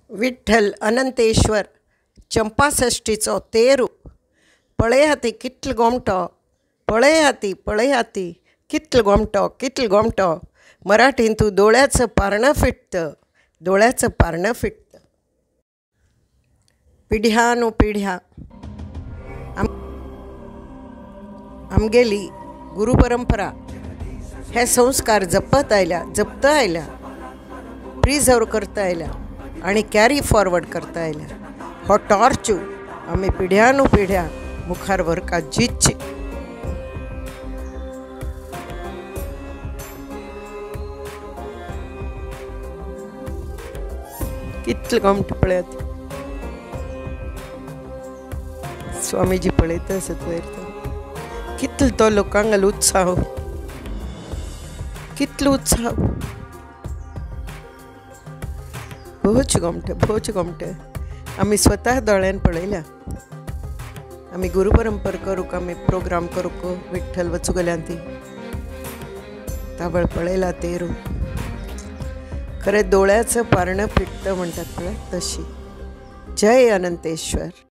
विठ्ठल अनंतेश्वर चंपाषष्ठीचो तेरू पळय हाती कितल गोमटो पळय हाती कितल गोमटो मराठीन तू दोळ्याचं पारणं फिटतं पिढ्यानो पिढ्या आमगेली गुरुपरंपरा हे संस्कार जपत आयल्या प्रिझर्व करता आयल्या आणि कॅरी फॉरवर्ड करता आयल्या हो टॉर्च आमी पिढ्यानो पिढ्या मुखार व्हरका जितचे कितल गोमट पळयात स्वामीजी पळयता आसत वयर कितल तो लोकांक उत्साह भोच गोमटे आमी स्वता दोळ्यान पळयल्या आमी गुरुपरंपर करूक आमी प्रोग्राम करूक विठ्ठल वचूं गेल्यान ती ताबळ पळयला तेरू खरें दोळ्याचं पारणं फिटतं म्हणटात पळय तशी जय अनंतेश्वर।